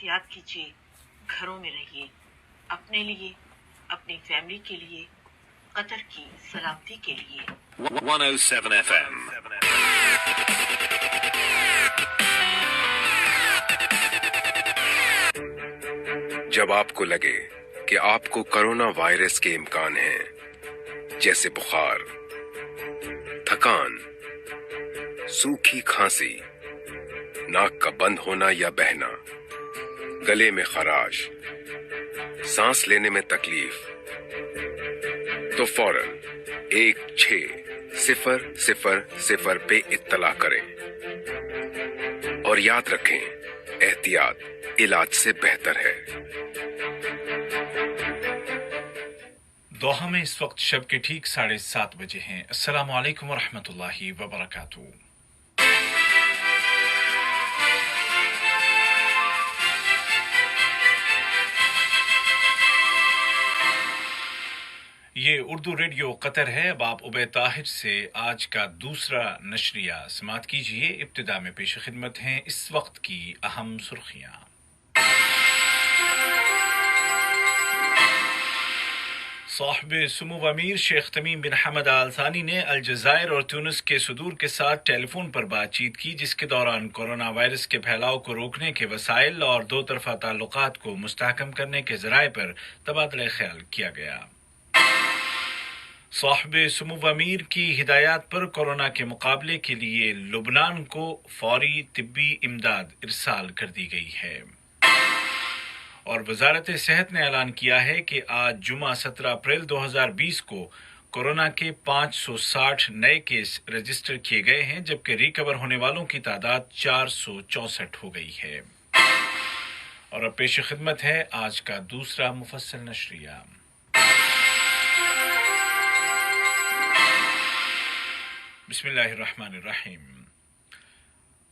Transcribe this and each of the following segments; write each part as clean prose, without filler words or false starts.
याद कीजिए, घरों में रहिए, अपने लिए, अपनी फैमिली के लिए, कतर की सलामती के लिए। 107 FM। जब आपको लगे कि आपको कोरोना वायरस के इम्कान हैं, जैसे बुखार, थकान, सूखी खांसी, नाक का बंद होना या बहना, गले में खराश, सांस लेने में तकलीफ, तो फौरन 1600 पे इत्तला करें। और याद रखें, एहतियात इलाज से बेहतर है। दोहा में इस वक्त शब के ठीक 7:30 बजे हैं। अस्सलामु अलैकुम वरहमतुल्लाहि वबरकातुहू। ये उर्दू रेडियो कतर है। अब आप उबैद ताहिर से आज का दूसरा नशरिया समात कीजिए। इब्तिदा में पेश खिदमत हैं इस वक्त की अहम सुर्खियां। साहिब सुमू अमीर शेख तमीम बिन हमद आल थानी ने अलजायर और ट्यूनिस के सदूर के साथ टेलीफोन पर बातचीत की, जिसके दौरान कोरोना वायरस के फैलाव को रोकने के वसाइल और दो तरफा ताल्लुकात को मुस्तहकम करने के जराये पर तबादला ख्याल किया गया। साहिब सुमू अमीर की हिदायत पर कोरोना के मुकाबले के लिए लुबनान को फौरी तिब्बी इमदाद इरसाल कर दी गई है। और वजारत सेहत ने ऐलान किया है कि आज जुमा 17 अप्रैल 2020 को कोरोना के 560 नए केस रजिस्टर किए गए हैं, जबकि रिकवर होने वालों की तादाद 464 हो गई है। और अब पेश खिदमत है आज का दूसरा मुफस्सल नशरिया। बिस्मिल्लाहिर्रहमानिर्रहीम।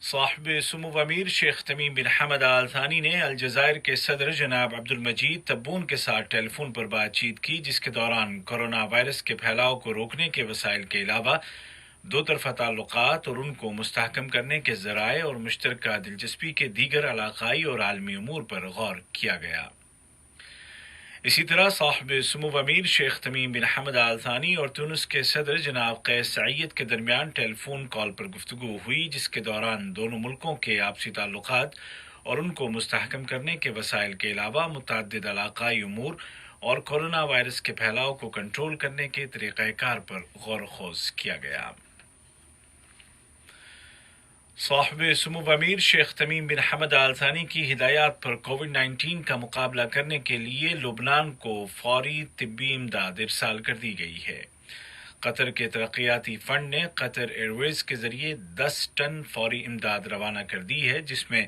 साहिब सुमू अमीर शेख तमीम बिन हमद आल थानी ने अलजायर के सदर जनाब अब्दुल मजीद तब्बून के साथ टेलीफोन पर बातचीत की, जिसके दौरान कोरोना वायरस के फैलाव को रोकने के वसाइल के अलावा दो तरफा ताल्लुकात और उनको मुस्तहकम करने के जराये और मुश्तरका दिलचस्पी के दीगर इलाकाई और आलमी उमूर पर गौर किया गया। इसी तरह साहिब सुमू अमीर शेख तमीम बिन हमद आल थानी और ट्यूनिस के सदर जनाब कैस सईद के दरमियान टेलीफोन कॉल पर गुफ्तगू हुई, जिसके दौरान दोनों मुल्कों के आपसी ताल्लुकात और उनको मुस्तहकम करने के वसाइल के अलावा मुतअद्दिद इलाकाई उमूर और कोरोना वायरस के फैलाव को कंट्रोल करने के तरीक़ाकार पर गौर खोज किया गया। साहिब सुमू अमीर शेख तमीम बिन हमद आल थानी की हिदायत पर कोविड-19 का मुकाबला करने के लिए लुबनान को फौरी तिब्बी इमदाद इरसाल कर दी गई है। कतर के तरक्याती फंड ने कतर एयरवेज के जरिए 10 टन फौरी इमदाद रवाना कर दी है, जिसमें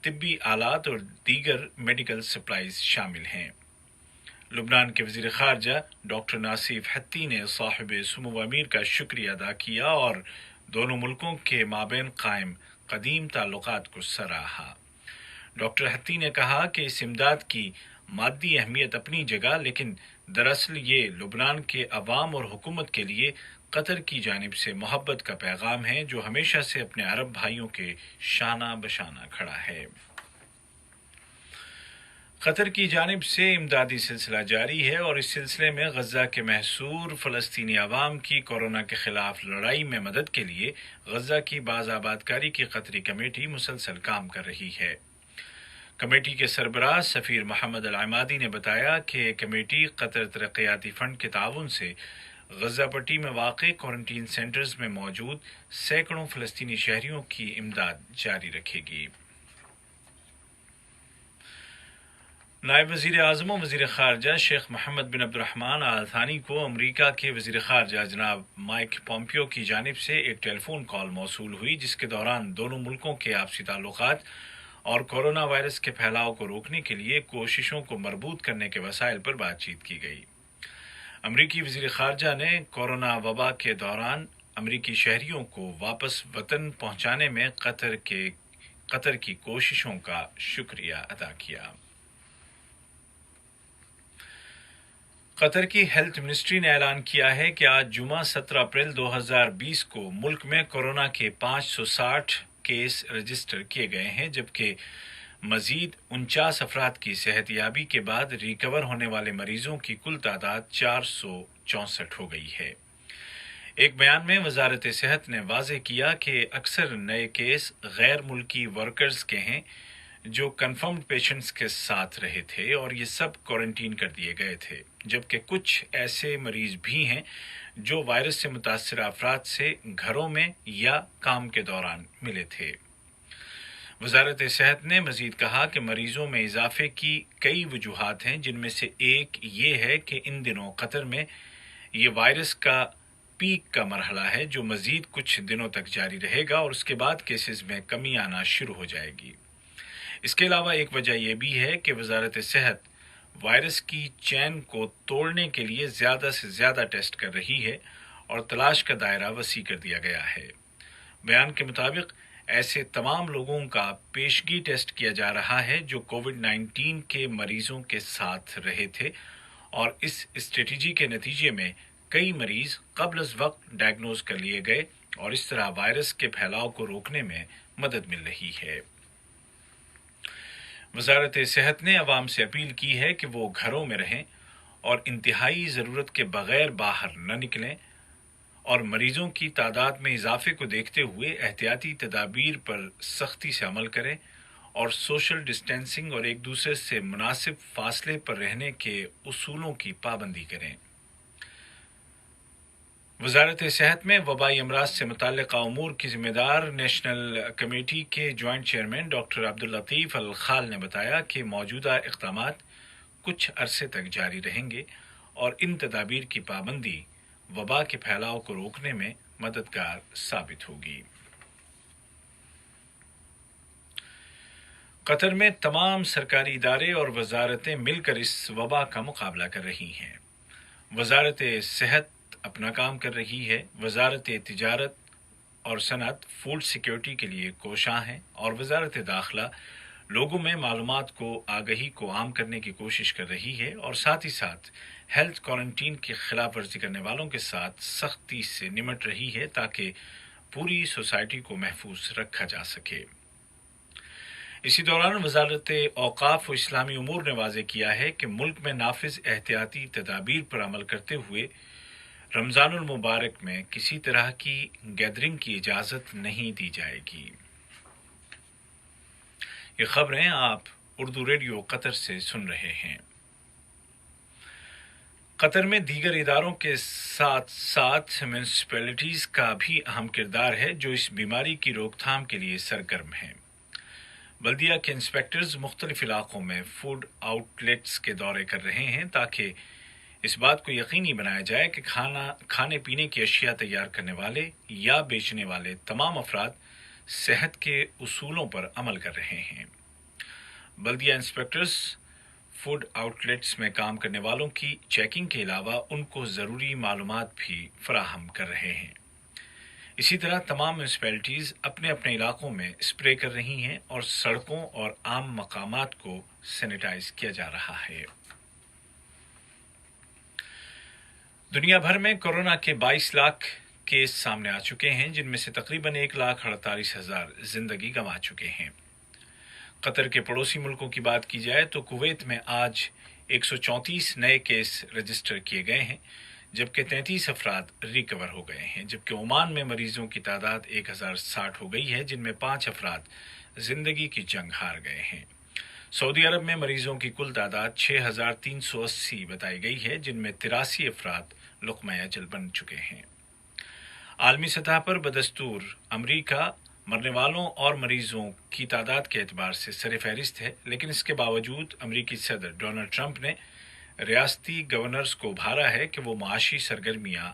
तिब्बी आलात और दीगर मेडिकल सप्लाईज शामिल हैं। लुबनान के वजीर खारजा डॉक्टर नासिफ हत्ती ने साहिब सुमू अमीर का शुक्रिया अदा किया और दोनों मुल्कों के माबैन कायम कदीम ताल्लुकात को सराहा। डॉक्टर हत्ती ने कहा कि इस इमदाद की मादी अहमियत अपनी जगह, लेकिन दरअसल ये लुबनान के अवाम और हुकूमत के लिए कतर की जानिब से मोहब्बत का पैगाम है, जो हमेशा से अपने अरब भाइयों के शाना बशाना खड़ा है। कतर की जानिब से इमदादी सिलसिला जारी है और इस सिलसिले में गजा के महसूर फ़लस्तीनी अवाम की कोरोना के खिलाफ लड़ाई में मदद के लिए गजा की बाज़ाबादकारी की कतरी कमेटी मुसलसल काम कर रही है। कमेटी के सरबराह सफ़ीर मोहम्मद अल-अमादी ने बताया कि कमेटी कतर तरक्याती फंड के ताउन से गजा पट्टी में वाक़ क्वारंटीन सेंटर्स में मौजूद सैकड़ों फ़लस्तीनी शहरियों की इमदाद जारी रखेगी। नायब वज़ीर आज़म और वज़ीर ख़ारजा शेख मोहम्मद बिन अब्दुर्रहमान आल थानी को अमरीका के वज़ीर ख़ारजा जनाब माइक पोम्पियो की जानिब से एक टेलीफोन कॉल मौसूल हुई, जिसके दौरान दोनों मुल्कों के आपसी ताल्लुकात और कोरोना वायरस के फैलाव को रोकने के लिए कोशिशों को मरबूत करने के वसाइल पर बातचीत की गई। अमरीकी वज़ीर ख़ारजा ने कोरोना वबा के दौरान अमरीकी शहरियों को वापस वतन पहुँचाने में कतर की कोशिशों का शुक्रिया अदा किया। कतर की हेल्थ मिनिस्ट्री ने ऐलान किया है कि आज जुमा 17 अप्रैल 2020 को मुल्क में कोरोना के 560 केस रजिस्टर किए गए हैं, जबकि मजीद 49 अफराद की सेहतयाबी के बाद रिकवर होने वाले मरीजों की कुल तादाद 464 हो गई है। एक बयान में वजारत सेहत ने वाज़ेह किया कि अक्सर नए केस गैर मुल्की वर्कर्स के हैं जो कन्फर्म्ड पेशेंट्स के साथ रहे थे और ये सब क्वारंटीन कर दिए गए थे, जबकि कुछ ऐसे मरीज भी हैं जो वायरस से मुतासर अफराद से घरों में या काम के दौरान मिले थे। वजारत सेहत ने मजीद कहा कि मरीजों में इजाफे की कई वजूहात हैं, जिनमें से एक ये है कि इन दिनों कतर में ये वायरस का पीक का मरहला है जो मजीद कुछ दिनों तक जारी रहेगा और उसके बाद केसेस में कमी आना शुरू हो जाएगी। इसके अलावा एक वजह यह भी है कि वजारत सेहत वायरस की चैन को तोड़ने के लिए ज़्यादा से ज़्यादा टेस्ट कर रही है और तलाश का दायरा वसी कर दिया गया है। बयान के मुताबिक ऐसे तमाम लोगों का पेशगी टेस्ट किया जा रहा है जो कोविड-19 के मरीजों के साथ रहे थे और इस स्ट्रेटजी के नतीजे में कई मरीज कब्ल अज़ वक्त डायग्नोज कर लिए गए और इस तरह वायरस के फैलाव को रोकने में मदद मिल रही है। वजारत सेहत ने अवाम से अपील की है कि वो घरों में रहें और इंतहाई ज़रूरत के बगैर बाहर न निकलें और मरीजों की तादाद में इजाफे को देखते हुए एहतियाती तदाबीर पर सख्ती से अमल करें और सोशल डिस्टेंसिंग और एक दूसरे से मुनासिब फासले पर रहने के उसूलों की पाबंदी करें। वजारत सेहत में वबाई अमराज से मुताल्लिक़ा उमूर की जिम्मेदार नेशनल कमेटी के joint chairman doctor Abdul Latif अल खाल ने बताया कि मौजूदा इक़दामात कुछ अरसे तक जारी रहेंगे और इन तदाबीर की पाबंदी वबा के फैलाव को रोकने में मददगार साबित होगी। कतर में तमाम सरकारी इदारे और वजारतें मिलकर इस वबा का मुकाबला कर रही हैं। वजारत सेहत अपना काम कर रही है, वजारत तिजारत और सनत फूड सिक्योरिटी के लिए कोशां है और वजारत दाखिला लोगों में मालूमात को आगही को आम करने की कोशिश कर रही है और साथ ही साथ हेल्थ क्वारंटीन की खिलाफ वर्जी करने वालों के साथ सख्ती से निमट रही है ताकि पूरी सोसाइटी को महफूज रखा जा सके। इसी दौरान वजारत औकाफ व इस्लामी उमूर ने वाज़ेह किया है कि मुल्क में नाफिज एहतियाती तदाबीर पर अमल करते हुए रमज़ानुल मुबारक में किसी तरह की गैदरिंग की इजाज़त नहीं दी जाएगी। ये खबरें आप उर्दू रेडियो कतर से सुन रहे हैं। कतर में दीगर इदारों के साथ साथ म्यूनिसिपैलिटीज़ का भी अहम किरदार है जो इस बीमारी की रोकथाम के लिए सरगर्म हैं। बल्दिया के इंस्पेक्टर्स मुख्तलिफ इलाकों में फूड आउटलेट्स के दौरे कर रहे हैं ताकि इस बात को यकीनी बनाया जाए कि खाने पीने की अशिया तैयार करने वाले या बेचने वाले तमाम अफराद सेहत के उसूलों पर अमल कर रहे हैं। बल्दिया इंस्पेक्टर्स फूड आउटलेट्स में काम करने वालों की चेकिंग के अलावा उनको ज़रूरी मालूमात भी फराहम कर रहे हैं। इसी तरह तमाम म्यूनिसिपैलिटीज़ अपने अपने इलाकों में स्प्रे कर रही हैं और सड़कों और आम मकामात को सैनिटाइज किया जा रहा है। दुनिया भर में कोरोना के 22 लाख केस सामने आ चुके हैं, जिनमें से तकरीबन 1,48,000 जिंदगी गंवा चुके हैं। कतर के पड़ोसी मुल्कों की बात की जाए तो कुवैत में आज 134 नए केस रजिस्टर किए गए हैं, जबकि 33 अफराद रिकवर हो गए हैं, जबकि ओमान में मरीजों की तादाद 1060 हो गई है, जिनमें 5 अफराद जिंदगी की जंग हार गए हैं। सऊदी अरब में मरीजों की कुल तादाद 6,380 बताई गई है, जिनमें 83 अफराद लुक़्मा अजल बन चुके हैं। आलमी सतह पर बदस्तूर अमरीका मरने वालों और मरीजों की तादाद के एतबार से सरफहरिस्त है, लेकिन इसके बावजूद अमरीकी सदर डोनाल्ड ट्रंप ने रियासती गवर्नर्स को उभारा है कि वो माशी सरगर्मियां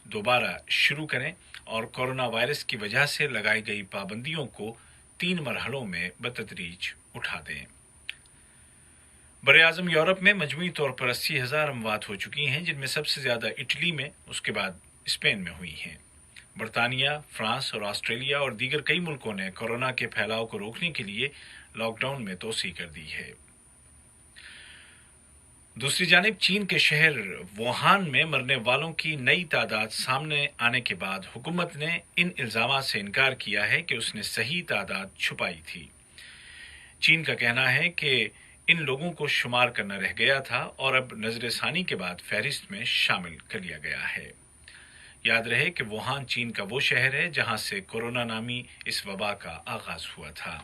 दोबारा शुरू करें और कोरोना वायरस की वजह से लगाई गई पाबंदियों को 3 मरहलों में बतदरीज उठा दें। बर-ए-आज़म यूरोप में मजमूई तौर पर 80,000 अमवात हो चुकी हैं, जिनमें सबसे ज़्यादा इटली में, उसके बाद स्पेन में हुई हैं। बरतानिया, फ्रांस और ऑस्ट्रेलिया और दीगर कई मुल्कों ने कोरोना के फैलाव को रोकने के लिए लॉकडाउन में तोसी कर दी है। दूसरी जानिब चीन के शहर वुहान में मरने वालों की नई तादाद सामने आने के बाद हुकूमत ने इन इल्जामात से इनकार किया है कि उसने सही तादाद छुपाई थी। چین کا کہنا ہے کہ ان لوگوں کو شمار کرنا رہ گیا تھا اور اب نظر ثانی کے بعد فہرست میں شامل کر لیا گیا ہے۔ یاد رہے کہ ووہان چین کا وہ شہر ہے جہاں سے کورونا نامی اس وبا کا آغاز ہوا تھا۔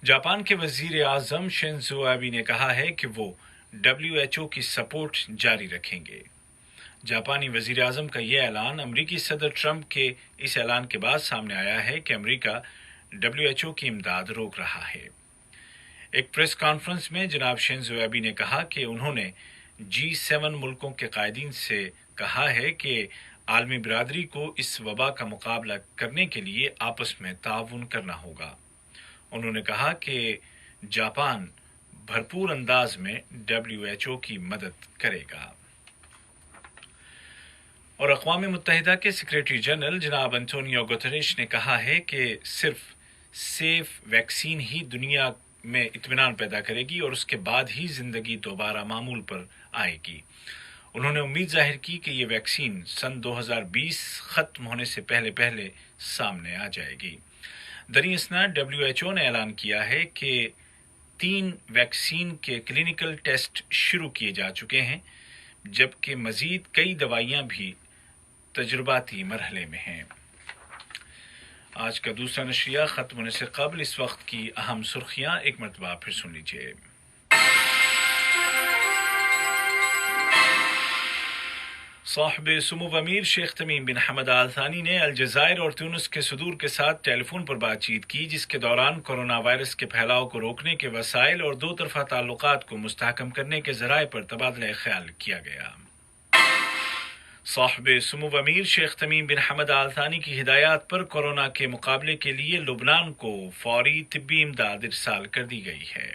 جاپان کے وزیر اعظم شنزو آبے نے کہا ہے کہ وہ WHO کی سپورٹ جاری رکھیں گے۔ جاپانی وزیر اعظم کا یہ اعلان امریکی صدر ٹرمپ کے اس اعلان کے بعد سامنے آیا ہے کہ امریکہ WHO کی امداد روک رہا ہے۔ ایک پریس کانفرنس میں جناب شنزو آبے نے کہا کہ انہوں نے G7 ملکوں کے قائدین سے کہا ہے کہ عالمی برادری کو اس وبا کا مقابلہ کرنے کے لیے آپس میں تعاون کرنا ہوگا۔ انہوں نے کہا کہ جاپان بھرپور انداز میں WHO کی مدد کرے گا۔ اور اقوام متحدہ کے سیکریٹری جنرل جناب انٹونیو گوتریش نے کہا ہے کہ صرف سیف ویکسین ہی دنیا میں اطمینان پیدا کرے گی اور اس کے بعد ہی زندگی دوبارہ معمول پر آئے گی۔ انہوں نے امید ظاہر کی کہ یہ ویکسین سن 2020 ختم ہونے سے پہلے سامنے آ جائے گی۔ دریں اثنا WHO نے اعلان کیا ہے کہ 3 ویکسین کے کلینکل ٹیسٹ شروع کیے جا چکے ہیں، جبکہ مزید کئی دوائیاں بھی تجرباتی مرحلے میں ہیں۔ آج کا دوسرا نشریہ ختم ہونے سے قبل اس وقت کی اہم سرخیاں ایک مرتبہ پھر سن لیجیے۔ صاحب سمو امیر شیخ تمیم بن حمد آل ثانی نے الجزائر اور تیونس کے صدور کے ساتھ ٹیلی فون پر بات چیت کی، جس کے دوران کورونا وائرس کے پھیلاؤ کو روکنے کے وسائل اور دو طرفہ تعلقات کو مستحکم کرنے کے ذرائع پر تبادلہ خیال کیا گیا۔ صاحب سمو امیر شیخ تمیم بن حمد آل ثانی کی ہدایات پر کورونا کے مقابلے کے لیے لبنان کو فوری طبی امداد ارسال کر دی گئی ہے۔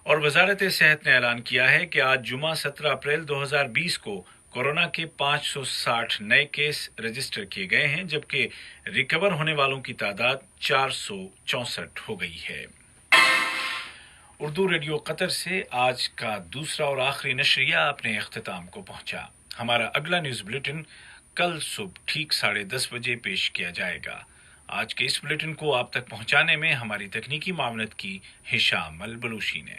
اور وزارت صحت نے اعلان کیا ہے کہ آج جمعہ 17 اپریل 2020 کو کورونا کے 560 نئے کیس رجسٹر کیے گئے ہیں، جبکہ ریکور ہونے والوں کی تعداد 464 ہو گئی ہے۔ اردو ریڈیو قطر سے آج کا دوسرا اور آخری نشریہ اپنے اختتام کو پہنچا۔ ہمارا اگلا نیوز بلیٹن کل صبح ٹھیک 10:30 بجے پیش کیا جائے گا۔ آج کے اس بلیٹن کو آپ تک پہنچانے میں ہماری تکنیکی معاونت کی ہشام البلوشی نے۔